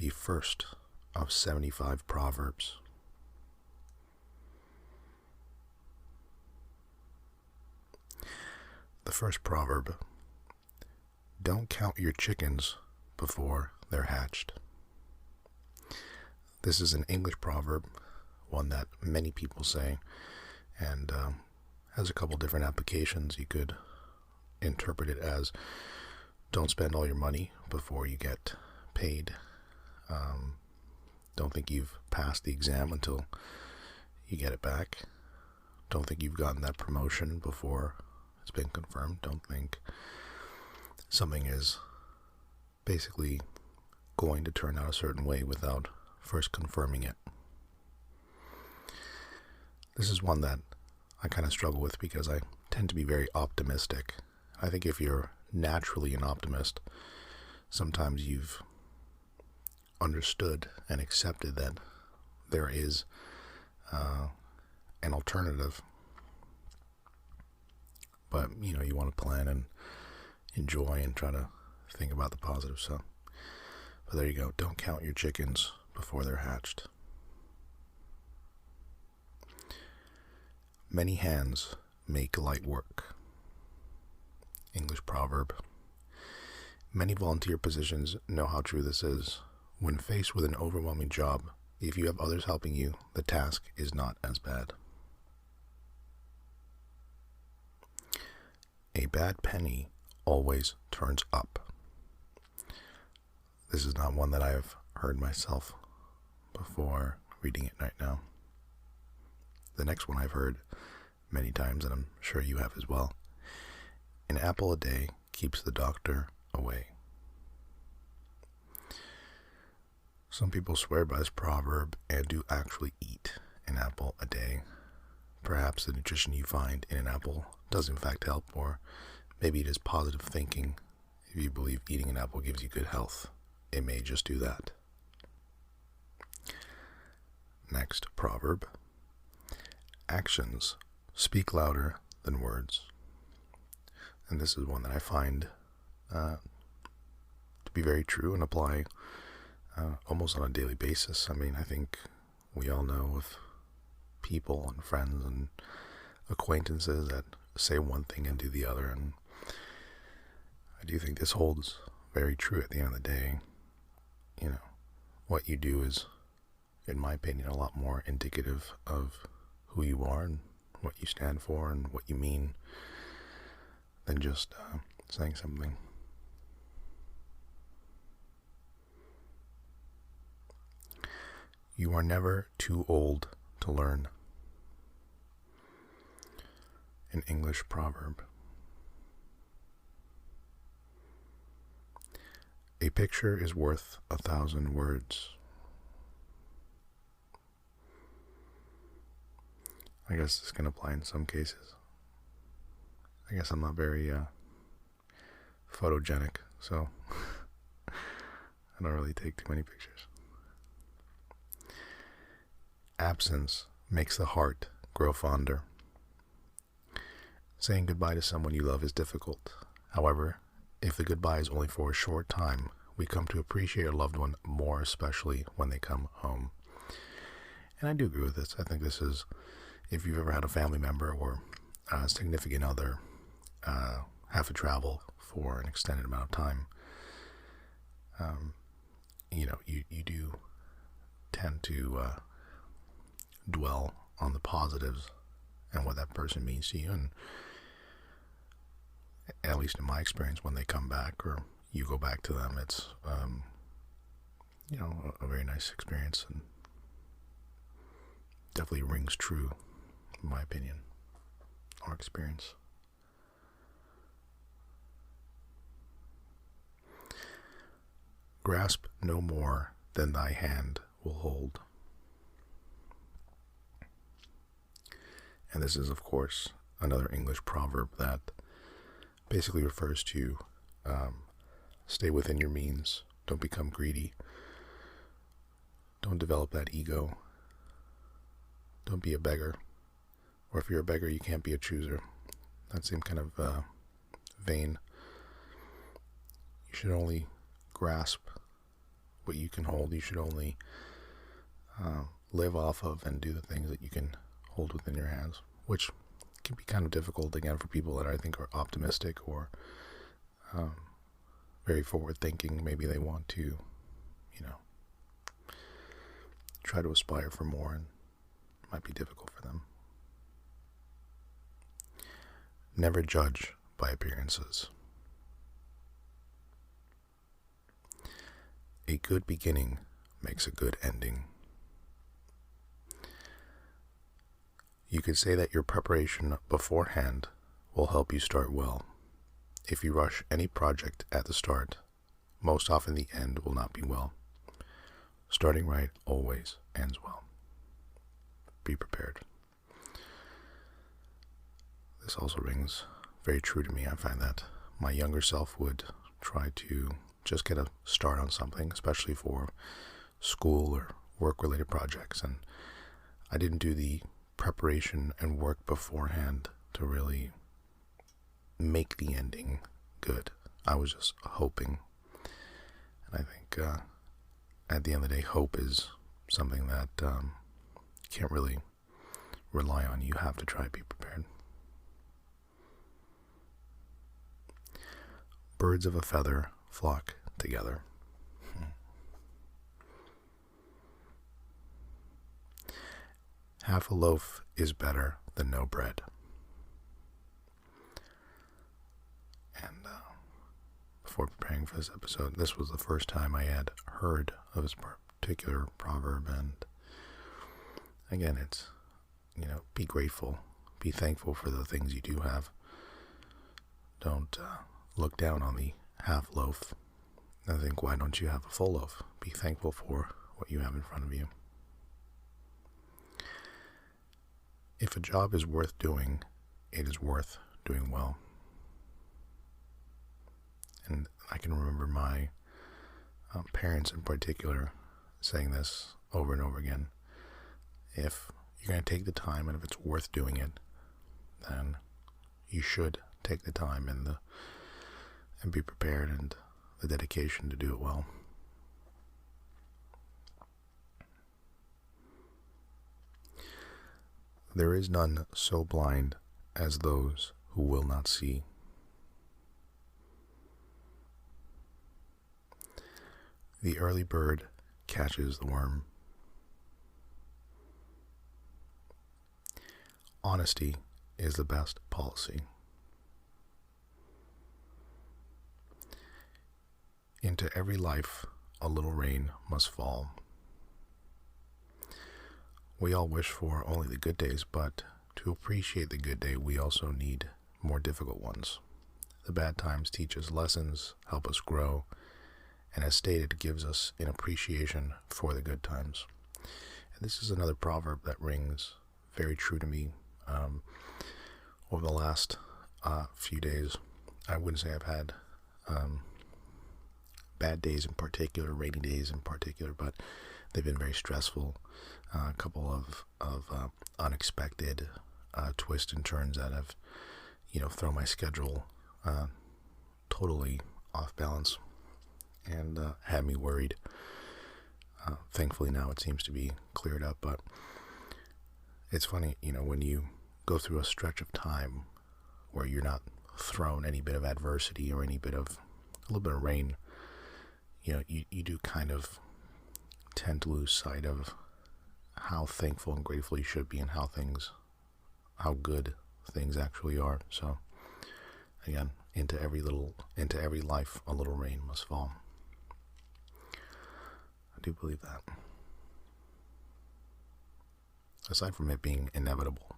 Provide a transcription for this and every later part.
the first of 75 Proverbs. The first proverb: don't count your chickens before they're hatched. This is an English proverb, one that many people say, and has a couple different applications. You could interpret it as don't spend all your money before you get paid. Don't think you've passed the exam until you get it back. Don't think you've gotten that promotion before it's been confirmed. Don't think something is basically going to turn out a certain way without first confirming it. This is one that I kind of struggle with because I tend to be very optimistic. I think if you're naturally an optimist, sometimes you've understood and accepted that there is an alternative. But, you want to plan and enjoy and try to think about the positive. But there you go. Don't count your chickens before they're hatched. Many hands make light work. English proverb. Many volunteer positions know how true this is. When faced with an overwhelming job, if you have others helping you, the task is not as bad. A bad penny always turns up. This is not one that I have heard myself before reading it right now. The next one I've heard many times, and I'm sure you have as well. An apple a day keeps the doctor away. Some people swear by this proverb and do actually eat an apple a day. Perhaps the nutrition you find in an apple does in fact help, or maybe it is positive thinking. If you believe eating an apple gives you good health, it may just do that. Next proverb: actions speak louder than words. And this is one that I find to be very true and apply almost on a daily basis. I mean, I think we all know of people and friends and acquaintances that say one thing and do the other, and I do think this holds very true at the end of the day. What you do is, in my opinion, a lot more indicative of who you are and what you stand for and what you mean than just saying something. You are never too old to learn. An English proverb. A picture is worth 1,000 words. I guess this can apply in some cases. I guess I'm not very photogenic, so I don't really take too many pictures. Absence makes the heart grow fonder. Saying goodbye to someone you love is difficult. However, if the goodbye is only for a short time, we come to appreciate our loved one more, especially when they come home. And I do agree with this. I think this is, if you've ever had a family member or a significant other have to travel for an extended amount of time, you do tend to dwell on the positives and what that person means to you. And at least in my experience, when they come back or you go back to them, it's a very nice experience, and definitely rings true, in my opinion, or experience. Grasp no more than thy hand will hold. And this is, of course, another English proverb that basically refers to stay within your means. Don't become greedy. Don't develop that ego. Don't be a beggar. Or if you're a beggar, you can't be a chooser. That same kind of vein. You should only grasp what you can hold. You should only live off of and do the things that you can hold within your hands, which can be kind of difficult, again, for people that I think are optimistic or very forward-thinking. Maybe they want to, try to aspire for more, and it might be difficult for them. Never judge by appearances. A good beginning makes a good ending. You could say that your preparation beforehand will help you start well. If you rush any project at the start, most often the end will not be well. Starting right always ends well. Be prepared. This also rings very true to me. I find that my younger self would try to just get a start on something, especially for school or work-related projects, and I didn't do the preparation and work beforehand to really make the ending good. I was just hoping, and I think at the end of the day, hope is something that you can't really rely on. You have to try to be prepared. Birds of a feather flock together. Half a loaf is better than no bread. And before preparing for this episode, this was the first time I had heard of this particular proverb. And again, it's, be grateful, be thankful for the things you do have. Don't look down on the half loaf and think, why don't you have a full loaf? Be thankful for what you have in front of you. If a job is worth doing, it is worth doing well. And I can remember my parents in particular saying this over and over again. If you're going to take the time, and if it's worth doing it, then you should take the time and be prepared and the dedication to do it well. There is none so blind as those who will not see. The early bird catches the worm. Honesty is the best policy. Into every life a little rain must fall. We all wish for only the good days, but to appreciate the good day, we also need more difficult ones. The bad times teach us lessons, help us grow, and as stated, gives us an appreciation for the good times. And this is another proverb that rings very true to me. Over the last few days, I wouldn't say I've had bad days in particular, rainy days in particular, but they've been very stressful. A couple of unexpected twists and turns that have, thrown my schedule totally off balance and had me worried. Thankfully now it seems to be cleared up, but it's funny, when you go through a stretch of time where you're not thrown any bit of adversity or a little bit of rain, you do kind of tend to lose sight of how thankful and grateful you should be and how good things actually are. So again, into every life a little rain must fall. I do believe that. Aside from it being inevitable.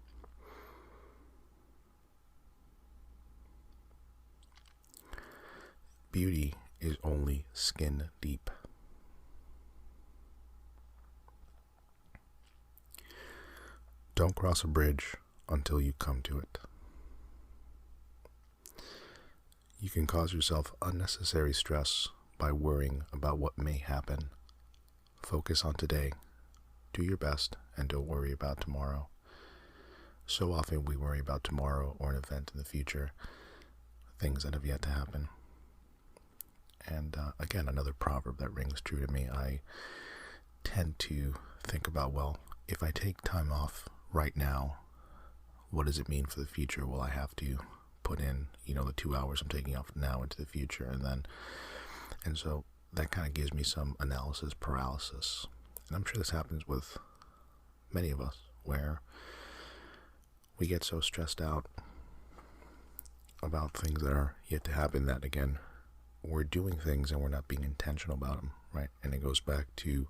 Beauty is only skin deep. Don't cross a bridge until you come to it. You can cause yourself unnecessary stress by worrying about what may happen. Focus on today. Do your best and don't worry about tomorrow. So often we worry about tomorrow or an event in the future, things that have yet to happen. And again, another proverb that rings true to me. I tend to think about, well, if I take time off right now, what does it mean for the future? Will I have to put in, the 2 hours I'm taking off now into the future? And so that kind of gives me some analysis paralysis. And I'm sure this happens with many of us, where we get so stressed out about things that are yet to happen that, again, we're doing things and we're not being intentional about them, right? And it goes back to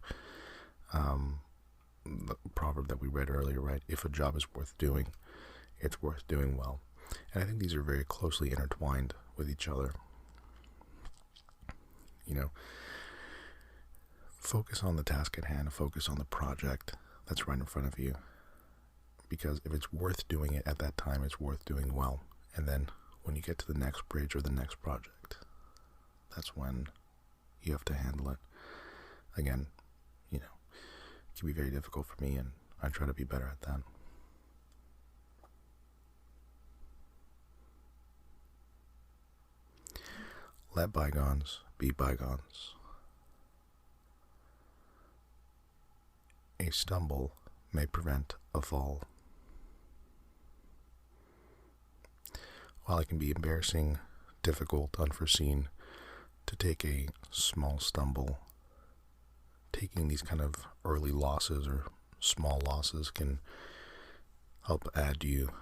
the proverb that we read earlier, right? If a job is worth doing, it's worth doing well. And I think these are very closely intertwined with each other. Focus on the task at hand, focus on the project that's right in front of you. Because if it's worth doing it at that time, it's worth doing well. And then when you get to the next bridge or the next project, that's when you have to handle it. Again, it can be very difficult for me, and I try to be better at that. Let bygones be bygones. A stumble may prevent a fall. While it can be embarrassing, difficult, unforeseen to take a small stumble, taking these kind of early losses or small losses can help add to your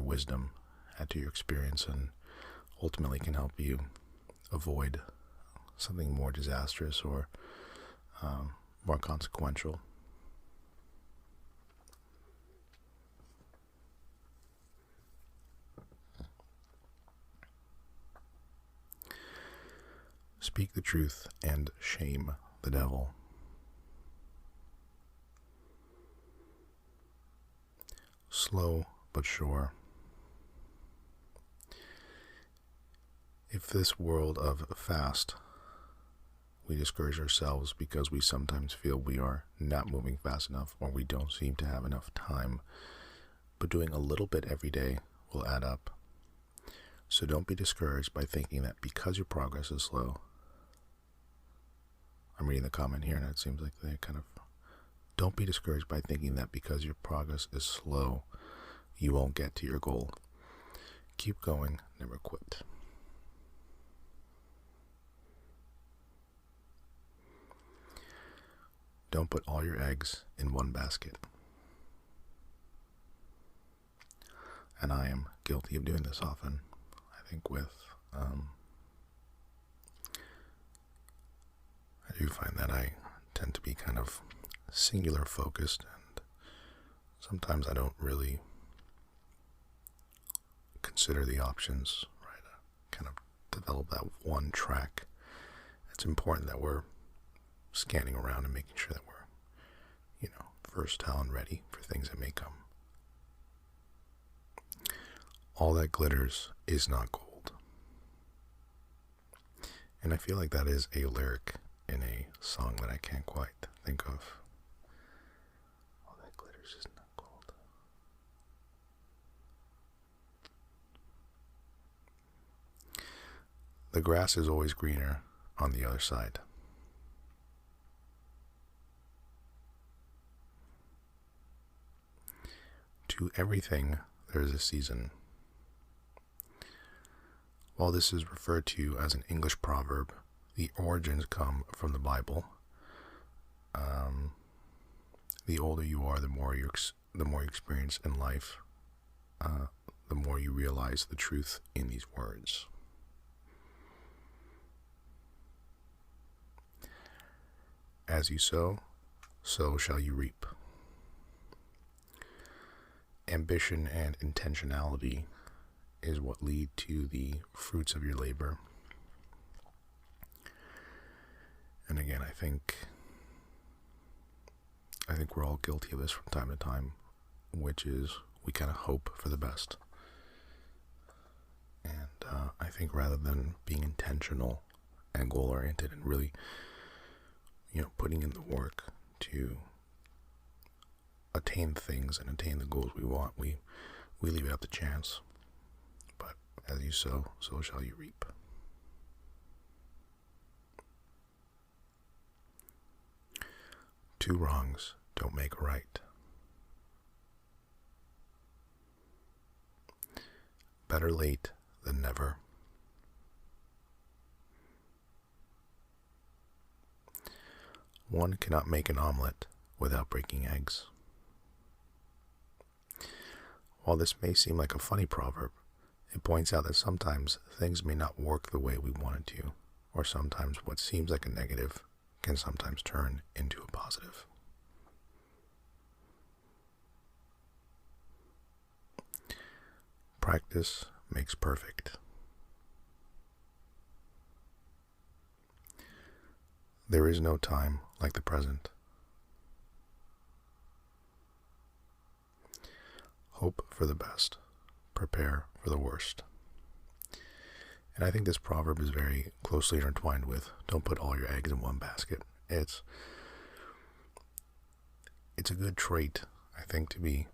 wisdom, add to your experience, and ultimately can help you avoid something more disastrous or more consequential. Speak the truth and shame the devil. Slow but sure. If this world of fast, we discourage ourselves because we sometimes feel we are not moving fast enough, or we don't seem to have enough time, but doing a little bit every day will add up. So don't be discouraged by thinking that because your progress is slow. I'm reading the comment here, and it seems like they don't be discouraged by thinking that because your progress is slow, you won't get to your goal. Keep going, never quit. Don't put all your eggs in one basket. And I am guilty of doing this often. I think I do find that I tend to be kind of singular focused, and sometimes I don't really consider the options, right? Kind of develop that one track. It's important that we're scanning around and making sure that we're, versatile and ready for things that may come. All that glitters is not gold. And I feel like that is a lyric in a song that I can't quite think of. All that glitters is not gold. The grass is always greener on the other side. To everything, there is a season. While this is referred to as an English proverb, the origins come from the Bible. The older you are, the more you experience in life, the more you realize the truth in these words. As you sow, so shall you reap. Ambition and intentionality is what lead to the fruits of your labor. And again, I think we're all guilty of this from time to time, which is we kind of hope for the best. And I think rather than being intentional and goal-oriented and really, putting in the work to attain things and attain the goals we want, we leave it up to chance. But as you sow, so shall you reap. Two wrongs don't make a right. Better late than never. One cannot make an omelet without breaking eggs. While this may seem like a funny proverb, it points out that sometimes things may not work the way we want it to, or sometimes what seems like a negative can sometimes turn into a positive. Practice makes perfect. There is no time like the present. Hope for the best. Prepare for the worst. And I think this proverb is very closely intertwined with don't put all your eggs in one basket. It's a good trait, I think, to be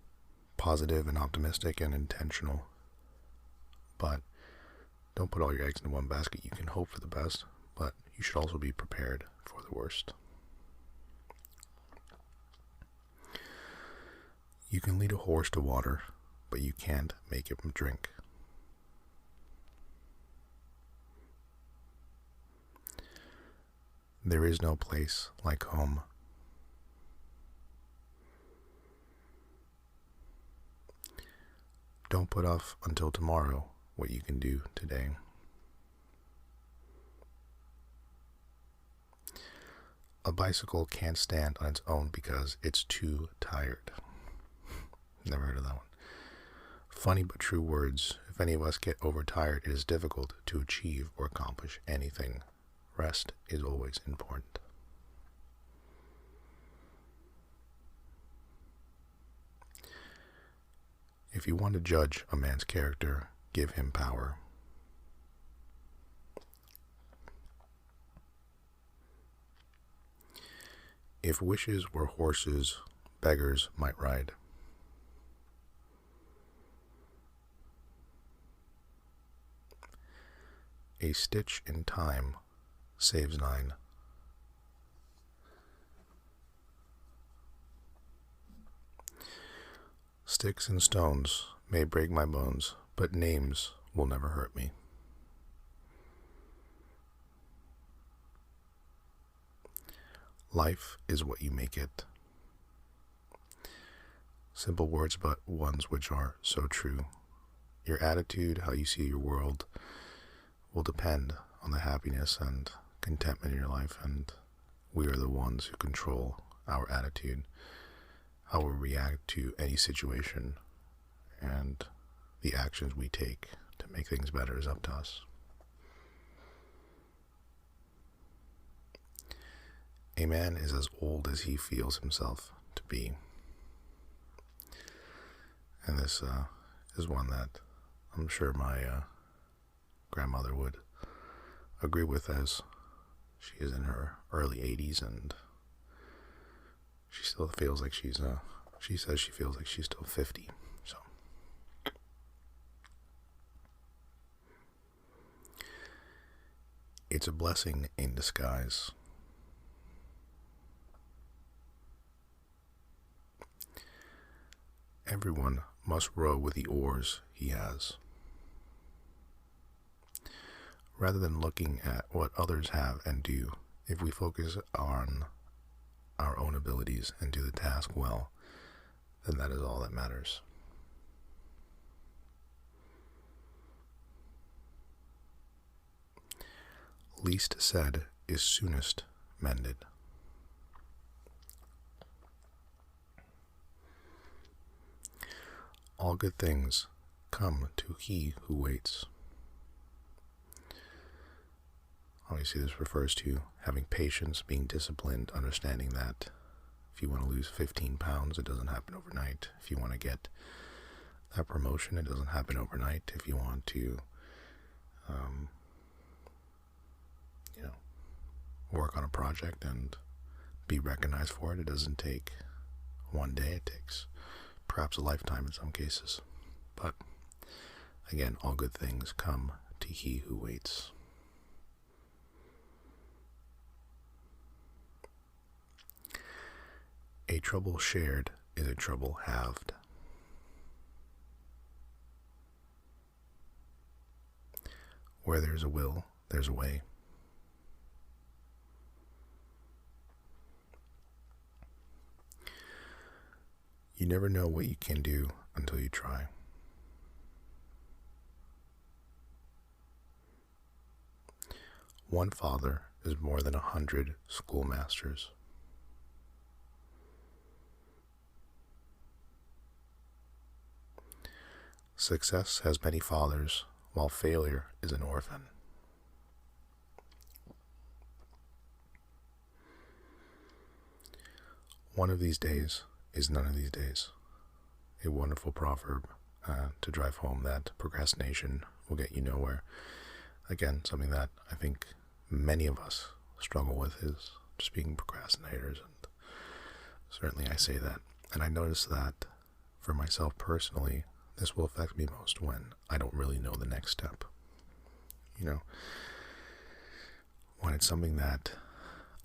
positive and optimistic and intentional. But don't put all your eggs in one basket. You can hope for the best, but you should also be prepared for the worst. You can lead a horse to water, but you can't make him drink. There is no place like home. Don't put off until tomorrow what you can do today. A bicycle can't stand on its own because it's too tired. Never heard of that one. Funny but true words. If any of us get overtired, it is difficult to achieve or accomplish anything. Rest is always important. If you want to judge a man's character, give him power. If wishes were horses, beggars might ride. A stitch in time saves 9. Sticks and stones may break my bones, but names will never hurt me. Life is what you make it. Simple words, but ones which are so true. Your attitude, how you see your world, will depend on the happiness and contentment in your life, and we are the ones who control our attitude, how we react to any situation, and the actions we take to make things better is up to us. A man is as old as he feels himself to be. And this is one that I'm sure my grandmother would agree with, as she is in her early 80s and she still feels like she says she feels like she's still 50. So it's a blessing in disguise. Everyone must row with the oars he has. Rather than looking at what others have and do, if we focus on our own abilities and do the task well, then that is all that matters. Least said is soonest mended. All good things come to he who waits. Obviously, this refers to having patience, being disciplined, understanding that if you want to lose 15 pounds, it doesn't happen overnight. If you want to get that promotion, it doesn't happen overnight. If you want to, work on a project and be recognized for it, it doesn't take one day. It takes perhaps a lifetime in some cases. But again, all good things come to he who waits. A trouble shared is a trouble halved. Where there's a will, there's a way. You never know what you can do until you try. One father is more than 100 schoolmasters. Success has many fathers, while failure is an orphan. One of these days is none of these days. A wonderful proverb to drive home that procrastination will get you nowhere. Again, something that I think many of us struggle with is just being procrastinators, and certainly I say that. And I notice that for myself personally, this will affect me most when I don't really know the next step. When it's something that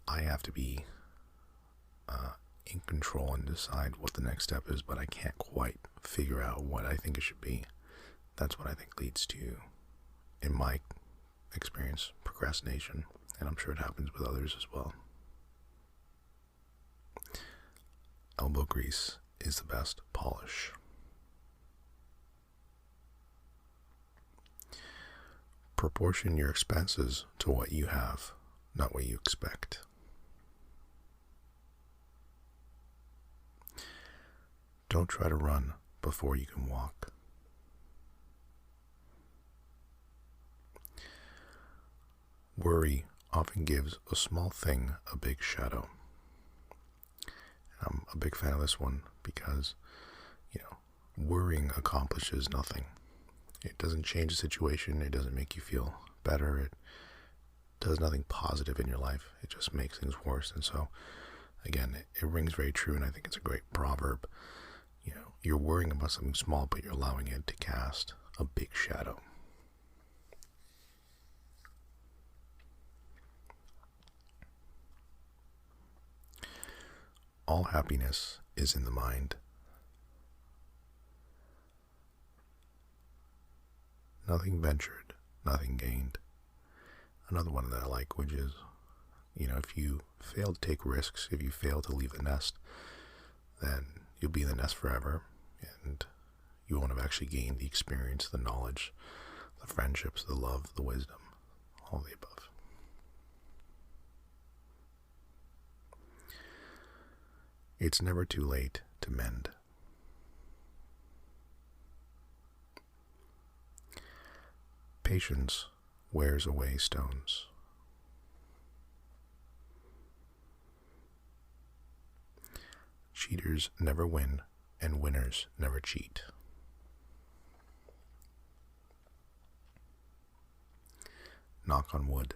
I have to be in control and decide what the next step is, but I can't quite figure out what I think it should be. That's what I think leads to, in my experience, procrastination, and I'm sure it happens with others as well. Elbow grease is the best polish. Proportion your expenses to what you have, not what you expect. Don't try to run before you can walk. Worry often gives a small thing a big shadow. I'm a big fan of this one because, worrying accomplishes nothing. It doesn't change the situation. It doesn't make you feel better. It does nothing positive in your life. It just makes things worse. And so, again, it rings very true, and I think it's a great proverb. You're worrying about something small, but you're allowing it to cast a big shadow. All happiness is in the mind. Nothing ventured, nothing gained. Another one that I like, which is, if you fail to take risks, if you fail to leave the nest, then you'll be in the nest forever, and you won't have actually gained the experience, the knowledge, the friendships, the love, the wisdom, all the above. It's never too late to mend. Patience wears away stones. Cheaters never win, and winners never cheat. Knock on wood.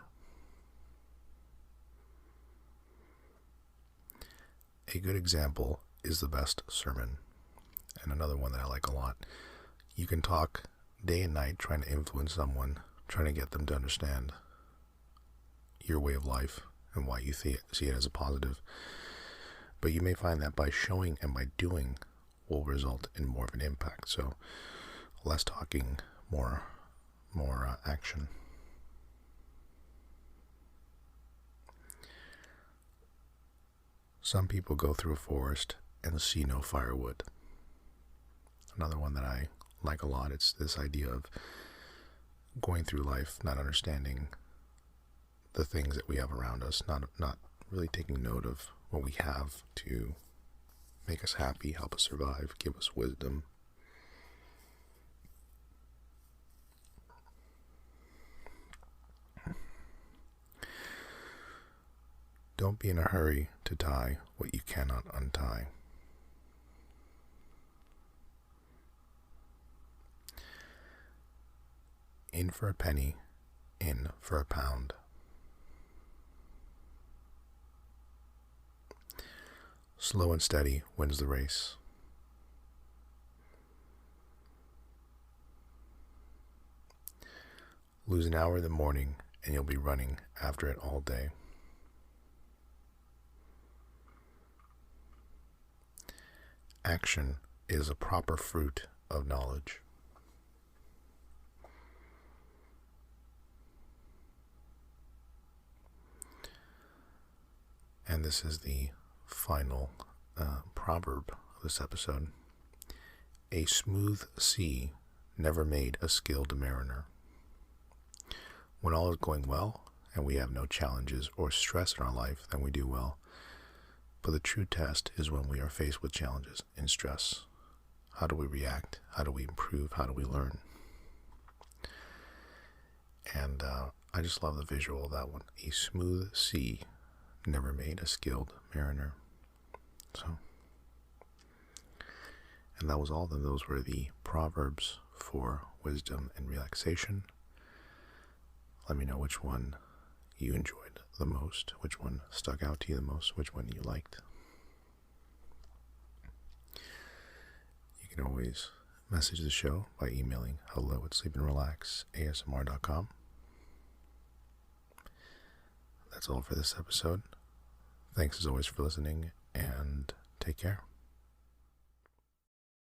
A good example is the best sermon. And another one that I like a lot. You can talk day and night trying to influence someone, trying to get them to understand your way of life and why you see it as a positive. But you may find that by showing and by doing will result in more of an impact. So less talking, more action. Some people go through a forest and see no firewood. Another one that I like a lot, it's this idea of going through life, not understanding the things that we have around us, not really taking note of what we have to make us happy, help us survive, give us wisdom. Don't be in a hurry to tie what you cannot untie. In for a penny, in for a pound. Slow and steady wins the race. Lose an hour in the morning and you'll be running after it all day. action is a proper fruit of knowledge. And this is the final proverb of this episode. A smooth sea never made a skilled mariner. When all is going well and we have no challenges or stress in our life, then we do well. But the true test is when we are faced with challenges and stress. How do we react? How do we improve? How do we learn? And I just love the visual of that one. A smooth sea never made a skilled mariner. And that was all. Then those were the Proverbs for wisdom and relaxation. Let me know which one you enjoyed the most, which one stuck out to you the most, which one you liked. You can always message the show by emailing hello@sleepandrelaxasmr.com. That's all for this episode. Thanks as always for listening, and take care.